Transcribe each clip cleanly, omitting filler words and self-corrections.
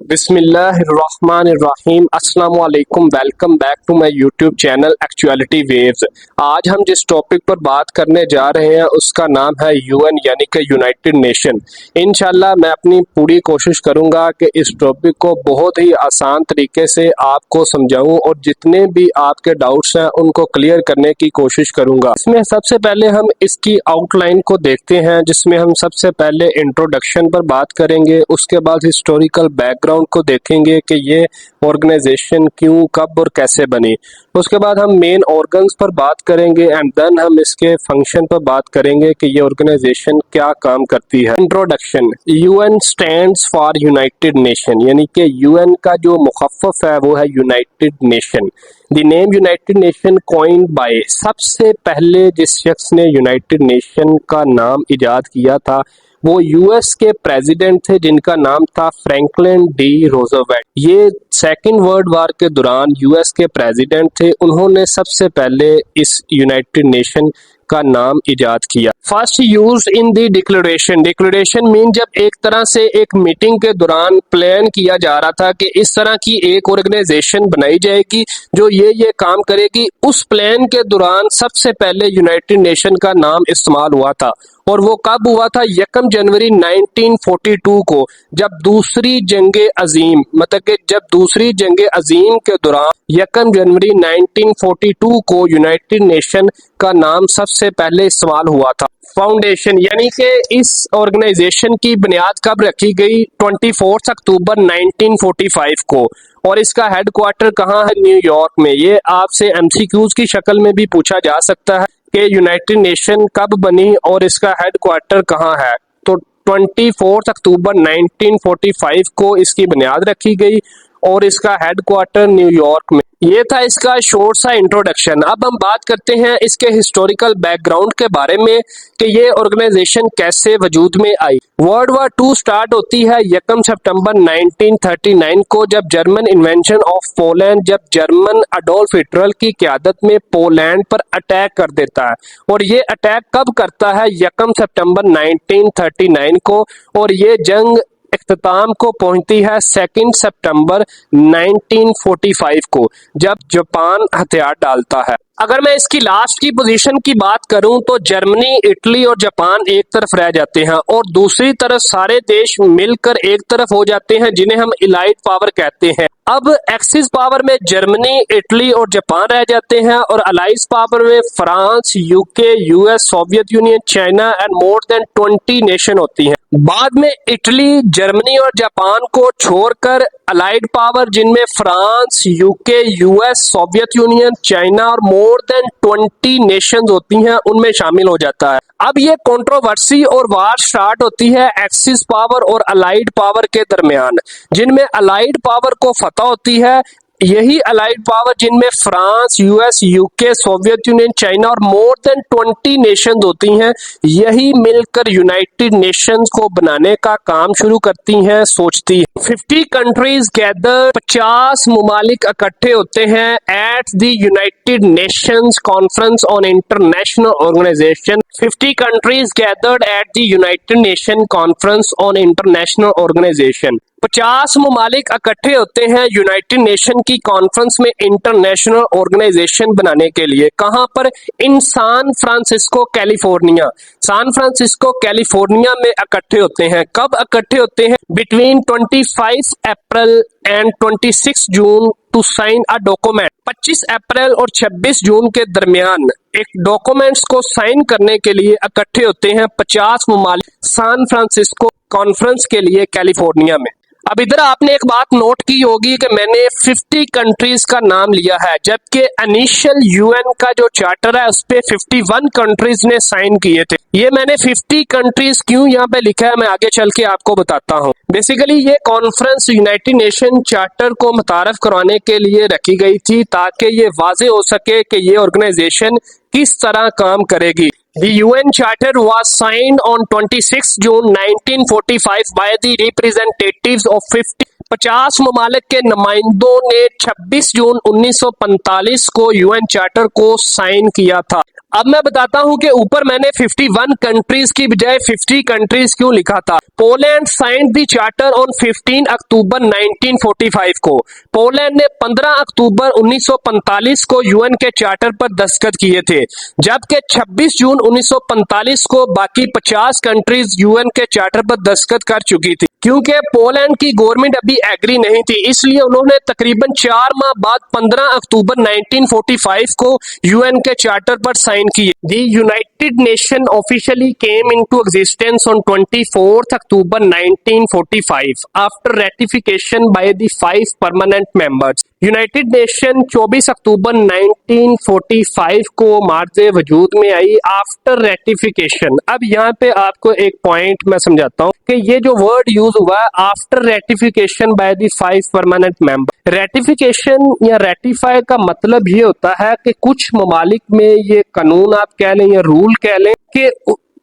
बिस्मिल्लाहिर्रहमानिर्रहीम अस्सलाम वालेकुम। Welcome back to my YouTube channel Actuality Waves. आज हम जिस टॉपिक पर बात करने जा रहे हैं उसका नाम है यूएन यानी कि यूनाइटेड नेशन। इंशाल्लाह मैं अपनी पूरी कोशिश करूंगा कि इस टॉपिक को बहुत ही आसान तरीके से आपको समझाऊं और जितने भी आपके डाउट्स हैं उनको क्लियर करने की कोशिश करूंगा। इसमें सबसे पहले हम इसकी आउटलाइन को देखते हैं, जिसमें हम सबसे पहले इंट्रोडक्शन पर बात करेंगे, उसके बाद हिस्टोरिकल बैकग्राउंड को देखेंगे कि ये ऑर्गेनाइजेशन क्यों, कब और कैसे बनी। उसके बाद हम मेन ऑर्गन्स पर बात करेंगे एंड देन हम इसके फंक्शन पर बात करेंगे कि ये ऑर्गेनाइजेशन क्या काम करती है। Introduction. UN stands for United nation, यानी कि यूएन का जो मुखफ़्फ़ है वो है United nation. The name United nation coined bye, सबसे पहले जिस शख्स ने यूनाइटेड नेशन का नाम इजाद किया था वो यूएस के प्रेसिडेंट थे जिनका नाम था फ्रैंकलिन डी रोजवेल्ट। ये सेकेंड वर्ल्ड वार के दौरान यूएस के प्रेसिडेंट थे, उन्होंने सबसे पहले इस यूनाइटेड नेशन का नाम इजाद किया। First use in the declaration. Declaration mean जब एक तरह से एक मीटिंग के दौरान प्लान किया जा रहा था कि इस तरह की एक ऑर्गेनाइजेशन बनाई जाएगी जो ये काम करेगी, उस प्लान के दौरान सबसे पहले यूनाइटेड नेशन का नाम इस्तेमाल हुआ था। और वो कब हुआ था? 1 जनवरी 1942 को, जब दूसरी जंगे अजीम, मतलब कि जब दूसरी जंगे अजीम के दौरान 1 जनवरी 1942 को यूनाइटेड नेशन का नाम सबसे पहले इस्तेमाल हुआ था। फाउंडेशन, यानी कि इस ऑर्गेनाइजेशन की बुनियाद कब रखी गई? 24 अक्टूबर 1945 को। और इसका हेडक्वार्टर कहाँ है? न्यूयॉर्क में। ये आपसे एमसीक्यूज की शक्ल में भी पूछा जा सकता है कि यूनाइटेड नेशन कब बनी और इसका हेडक्वार्टर कहाँ है। तो 24 अक्टूबर 1945 को इसकी बुनियाद रखी गई और इसका हेडक्वार्टर न्यूयॉर्क में। ये था इसका शॉर्ट सा इंट्रोडक्शन। अब हम बात करते हैं इसके हिस्टोरिकल बैकग्राउंड के बारे में कि ये ऑर्गेनाइजेशन कैसे वजूद में आई। वर्ल्ड वार 2 स्टार्ट होती है 1 सितंबर 1939 को, जब जर्मन इन्वेंशन ऑफ पोलैंड, जब जर्मन अडोल्फ हिटलर की क़यादत में पोलैंड पर अटैक कर देता है। और ये अटैक कब करता है? 1 सितंबर 1939 को। और ये जंग इख्तिताम को पहुंचती है 2 सितंबर 1945 को, जब जापान हथियार डालता है। अगर मैं इसकी लास्ट की पोजीशन की बात करूं तो जर्मनी, इटली और जापान एक तरफ रह जाते हैं और दूसरी तरफ सारे देश मिलकर एक तरफ हो जाते हैं, जिन्हें हम एलाइड पावर कहते हैं। अब एक्सिस पावर में जर्मनी, इटली और जापान रह जाते हैं और अलाइज पावर में France, UK, US, Soviet union, China and more than 20 nation होती हैं। बाद में इटली, जर्मनी और जापान को छोड़कर अलाइड पावर, जिनमें France, UK, US, Soviet union, China और मोर देन 20 नेशंस होती हैं, उनमें शामिल हो जाता है। अब ये कंट्रोवर्सी और वार स्टार्ट होती है एक्सिस पावर और अलाइड पावर के दरमियान, जिनमें अलाइड पावर को फतह होती है। यही अलाइड पावर जिनमें France, US, UK, Soviet union, China और मोर देन 20 नेशंस होती हैं, यही मिलकर यूनाइटेड नेशंस को बनाने का काम शुरू करती हैं, सोचती हैं। 50 कंट्रीज गैदर, 50 मुमालिक इकट्ठे होते हैं at the United Nations conference on international organization. 50 countries gathered at the United Nation conference on international organization. 50 मुमालिक इकट्ठे होते हैं यूनाइटेड नेशन की कॉन्फ्रेंस में इंटरनेशनल ऑर्गेनाइजेशन बनाने के लिए। कहां पर? In San Francisco, California. San Francisco, California में इकट्ठे होते हैं। कब इकट्ठे होते हैं? Between 25 April and 26 June to sign a document. 25 अप्रैल और 26 जून के दरमियान एक डॉक्यूमेंट्स को साइन करने के लिए इकट्ठे होते हैं 50 मुमालिक सान फ्रांसिस्को कॉन्फ्रेंस के लिए कैलिफोर्निया में। अब इधर आपने एक बात नोट की होगी कि मैंने 50 कंट्रीज का नाम लिया है, जबकि इनिशियल यूएन का जो चार्टर है उस पे 51 कंट्रीज ने साइन किए थे। ये मैंने 50 कंट्रीज क्यों यहाँ पे लिखा है मैं आगे चल के आपको बताता हूँ। बेसिकली ये कॉन्फ्रेंस यूनाइटेड नेशन चार्टर को मुतारफ करवाने के लिए रखी गई थी, ताकि ये वाजे हो सके कि ये ऑर्गेनाइजेशन किस तरह काम करेगी। The UN Charter was signed on 26 June 1945 by the representatives of 50 ममालिक के नुमाइंदों ने 26 जून 1945 को यूएन चार्टर को साइन किया था। अब मैं बताता हूं कि ऊपर मैंने 51 कंट्रीज की बजाय 50 कंट्रीज क्यों लिखा था। Poland signed the charter on 15 अक्टूबर 1945 को। पोलैंड ने 15 अक्टूबर 1945 को यूएन के चार्टर पर दस्तखत किए थे, जबकि 26 जून 1945 को बाकी 50 कंट्रीज यूएन के चार्टर पर दस्तखत कर चुकी थी। क्योंकि पोलैंड की गवर्नमेंट अभी एग्री नहीं थी, इसलिए उन्होंने तकरीबन 4 माह बाद 15 अक्टूबर 1945 को यूएन के चार्टर पर साइन किए। The United nation officially came into existence on 24 अक्टूबर 1945 after ratification by the 5 permanent members. United nation 24 अक्टूबर 1945 को मार्जे वजूद में आई आफ्टर रेटिफिकेशन। अब यहाँ पे आपको एक पॉइंट मैं समझाता हूँ कि ये जो वर्ड यूज हुआ है after ratification by the 5 permanent member. Ratification या रेटिफाई का मतलब ये होता है कि कुछ ममालिक में ये कानून आप कह लें या रूल कह लें कि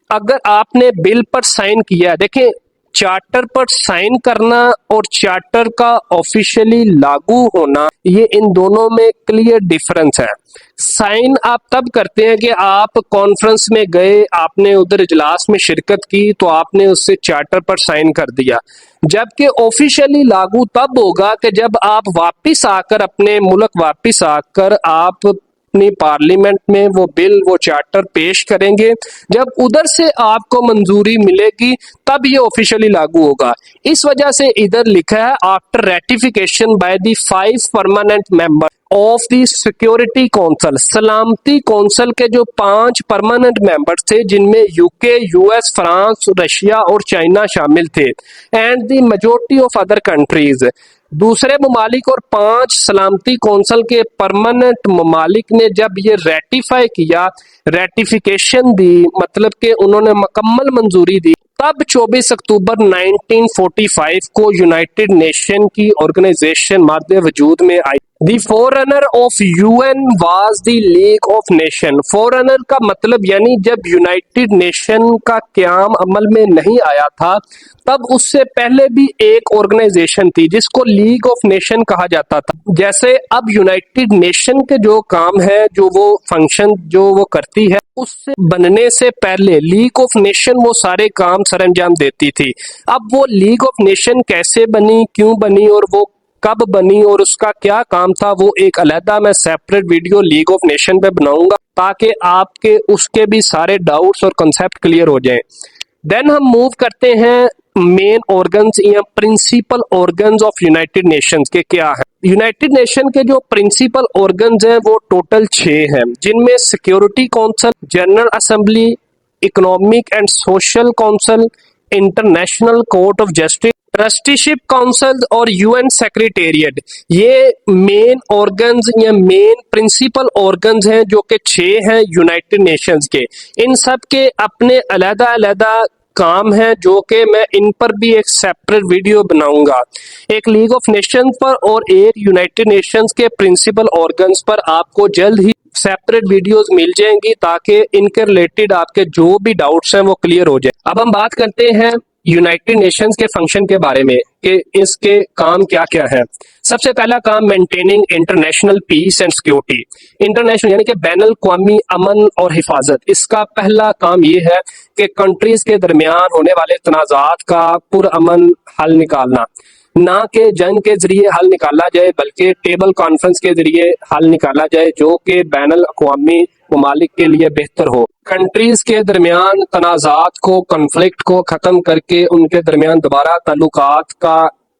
अगर आपने बिल पर साइन किया, देखें चार्टर पर साइन करना और चार्टर का ऑफिशियली लागू होना, ये इन दोनों में क्लियर डिफरेंस है। साइन आप तब करते हैं कि आप कॉन्फ्रेंस में गए, आपने उधर इजलास में शिरकत की तो आपने उससे चार्टर पर साइन कर दिया, जबकि ऑफिशियली लागू तब होगा कि जब आप वापिस आकर अपने मुल्क वापिस आकर आप अपनी पार्लियामेंट में वो बिल वो चार्टर पेश करेंगे। जब उधर से आपको मंजूरी मिलेगी तब ये ऑफिशियली लागू होगा। इस वजह से इधर लिखा है after ratification by the 5 permanent member of the security council. सलामती काउंसिल के जो 5 परमानेंट मेंबर्स थे, जिनमें यूके, यूएस, फ्रांस, रशिया और चाइना शामिल थे, and the majority of other countries. दूसरे ममालिक और 5 सलामती कौंसल के परमानेंट ममालिक ने जब ये रेटिफाई किया, रेटिफिकेशन दी, मतलब कि उन्होंने मुकम्मल मंजूरी दी, तब 24 अक्टूबर 1945 को यूनाइटेड नेशन की ऑर्गेनाइजेशन मादे वजूद में आई। The forerunner of UN was the League of Nation. Forerunner का मतलब यानी जब यूनाइटेड नेशन का क़याम अमल में नहीं आया था, तब उससे पहले भी एक ऑर्गेनाइजेशन थी जिसको लीग ऑफ नेशन कहा जाता था। जैसे अब यूनाइटेड नेशन के जो काम है, जो वो फंक्शन जो वो करती है, उससे बनने से पहले लीग ऑफ नेशन वो सारे काम सरअंजाम देती थी। अब वो लीग ऑफ नेशन कैसे बनी, क्यों बनी और वो कब बनी और उसका क्या काम था, वो एक अलहदा मैं separate video league of nation पे बनाऊंगा ताकि आपके उसके भी सारे डाउट्स और कंसेप्ट क्लियर हो जाएं। देन हम मूव करते हैं मेन ऑर्गन्स या principal organs of United Nations के क्या है। यूनाइटेड नेशन के जो प्रिंसिपल ऑर्गन्स हैं वो टोटल 6 हैं, जिनमें security council, general assembly, economic and social council, international court of justice, trusteeship council और यूएन सेक्रेटेरिएट। ये मेन ऑर्गन्स या मेन प्रिंसिपल ऑर्गन्स हैं जो कि 6 हैं यूनाइटेड नेशंस के। इन सब के अपने अलग-अलग काम है जो कि मैं इन पर भी एक सेपरेट वीडियो बनाऊंगा, एक लीग ऑफ नेशंस पर और एक यूनाइटेड नेशंस के प्रिंसिपल ऑर्गन्स पर आपको जल्द ही सेपरेट वीडियोस मिल जाएंगी ताकि इनके रिलेटेड आपके जो भी डाउट्स हैं वो क्लियर हो जाए। अब हम बात करते हैं यूनाइटेड नेशंस के फंक्शन के बारे में कि इसके काम क्या क्या है। सबसे पहला काम maintaining international peace and security. International यानी कि बैनुल अक़वामी अमन और हिफाजत, इसका पहला काम ये है कि कंट्रीज के दरमियान होने वाले तनाज़ात का पुरअमन हल निकालना, ना कि जंग के जरिए हल निकाला जाए बल्कि टेबल कॉन्फ्रेंस के जरिए हल निकाला जाए जो कि बैनुल अक़वामी ममालिक के लिए बेहतर हो। कंट्रीज के दरमियान तनाज़ात को, कन्फ्लिक्ट को खत्म करके उनके दरमियान दोबारा ताल्लुकात का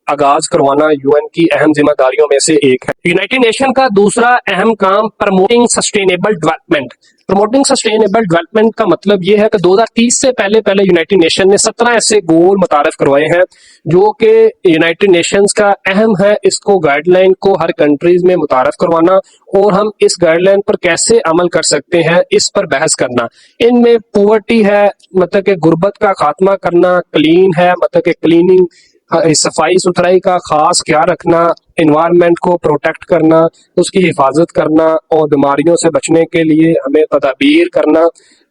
आगाज करवाना यूएन की अहम जिम्मेदारियों में से एक है। यूनाइटेड नेशन का दूसरा अहम काम promoting sustainable development. Promoting sustainable development का मतलब यह है कि 2030 से पहले यूनाइटेड नेशन ने 17 ऐसे गोल मुतारफ करवाए हैं जो कि यूनाइटेड नेशंस का अहम है इसको गाइडलाइन को हर कंट्रीज में मुतारफ करवाना और हम इस गाइडलाइन पर कैसे अमल कर सकते हैं इस पर बहस करना। इनमें पॉवर्टी है, मतलब कि गुर्बत का खात्मा करना, क्लीन है, मतलब कि क्लीनिंग, सफाई सुथराई का खास ख्याल रखना, इन्वायरमेंट को प्रोटेक्ट करना, उसकी हिफाजत करना और बीमारियों से बचने के लिए हमें तदाबीर करना,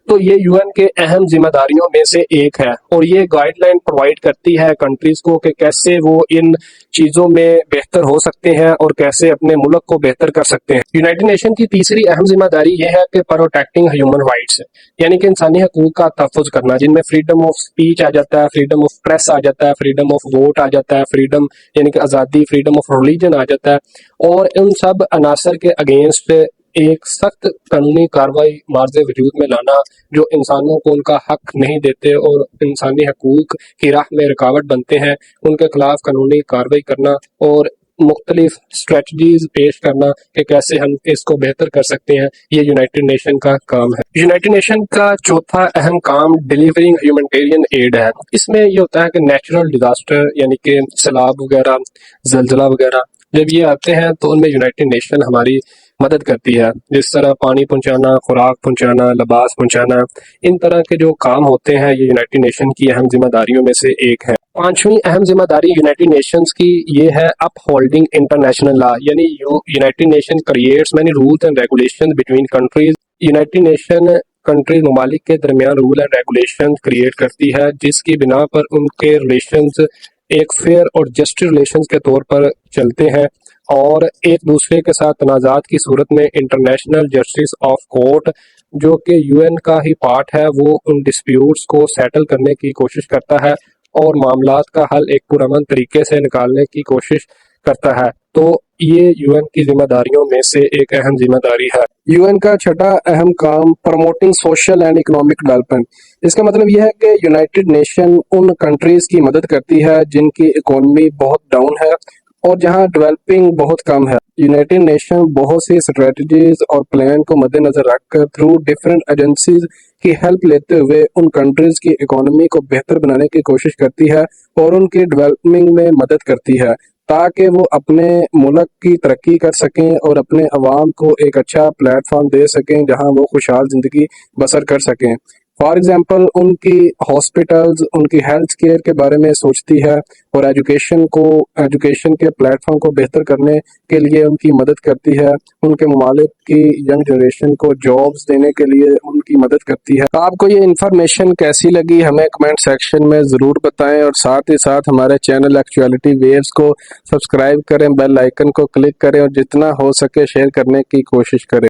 तो ये यूएन के अहम जिम्मेदारियों में से एक है और ये गाइडलाइन प्रोवाइड करती है कंट्रीज को कि कैसे वो इन चीजों में बेहतर हो सकते हैं और कैसे अपने मुल्क को बेहतर कर सकते हैं। यूनाइटेड नेशन की तीसरी अहम जिम्मेदारी ये है कि प्रोटेक्टिंग ह्यूमन राइट्स, यानी कि इंसानी हकूक का तहफ़्फ़ुज़ करना, जिनमें फ्रीडम ऑफ स्पीच आ जाता है, फ्रीडम ऑफ प्रेस आ जाता है, फ्रीडम ऑफ वोट आ जाता है, फ्रीडम यानी कि आज़ादी, फ्रीडम ऑफ रिलीजन आ जाता है। और इन सब अनासर के अगेंस्ट एक सख्त कानूनी कार्रवाई मार्ज़ वजूद में लाना जो इंसानों को उनका हक नहीं देते और इंसानी हकूक की राह में रुकावट बनते हैं, उनके खिलाफ कानूनी कार्रवाई करना और मुख्तलिफ स्ट्रेटजीज पेश करना कि कैसे हम इसको बेहतर कर सकते हैं, ये यूनाइटेड नेशन का काम है। यूनाइटेड नेशन का चौथा अहम काम डिलीवरिंग ह्यूमैनिटेरियन एड है। इसमें ये होता है कि नेचुरल डिजास्टर यानी कि सैलाब वगैरह, जलजला वगैरह जब ये आते हैं तो उनमें यूनाइटेड नेशन हमारी मदद करती है, जिस तरह पानी पहुंचाना, खुराक पहुंचाना, लिबास पहुंचाना, इन तरह के जो काम होते हैं ये यूनाइटेड नेशन की अहम जिम्मेदारियों में से एक है। पांचवी अहम जिम्मेदारी यूनाइटेड नेशंस की ये है अपहोल्डिंग इंटरनेशनल लॉ, यानी United nation creates many rules and regulations between countries. United nation countries ममालिक के दरमियान रूल एंड रेगुलेशन क्रिएट करती है जिसकी बिना पर उनके रिलेशंस एक फेयर और जस्ट रिलेशंस के तौर पर चलते हैं और एक दूसरे के साथ तनाज़ात की सूरत में इंटरनेशनल जस्टिस ऑफ कोर्ट जो कि यूएन का ही पार्ट है वो उन डिस्प्यूट्स को सेटल करने की कोशिश करता है और मामलात का हल एक पुरअमन तरीके से निकालने की कोशिश करता है। तो ये यूएन की जिम्मेदारियों में से एक अहम जिम्मेदारी है। यूएन का छठा अहम काम promoting social and economic development. इसका मतलब यह है कि यूनाइटेड नेशन उन कंट्रीज की मदद करती है जिनकी इकोनॉमी बहुत डाउन है और जहां डेवलपिंग बहुत कम है। यूनाइटेड नेशन बहुत सी स्ट्रेटजीज और प्लान को मद्देनजर रखकर थ्रू डिफरेंट एजेंसीज की हेल्प लेते हुए उन कंट्रीज की इकोनॉमी को बेहतर बनाने की कोशिश करती है और उनकी डेवलपमेंट में मदद करती है ताकि वो अपने मुल्क की तरक्की कर सकें और अपने अवाम को एक अच्छा प्लेटफॉर्म दे सकें जहां वो खुशहाल ज़िंदगी बसर कर सकें। फॉर एग्जांपल उनकी हॉस्पिटल्स उनकी हेल्थ केयर के बारे में सोचती है और एजुकेशन के प्लेटफॉर्म को बेहतर करने के लिए उनकी मदद करती है, उनके ममालिक की यंग जनरेशन को जॉब्स देने के लिए उनकी मदद करती है। आपको ये इन्फॉर्मेशन कैसी लगी हमें कमेंट सेक्शन में ज़रूर बताएं और साथ ही साथ हमारे चैनल एक्चुअलिटी वेव्स को सब्सक्राइब करें, बेल आइकन को क्लिक करें और जितना हो सके शेयर करने की कोशिश करें।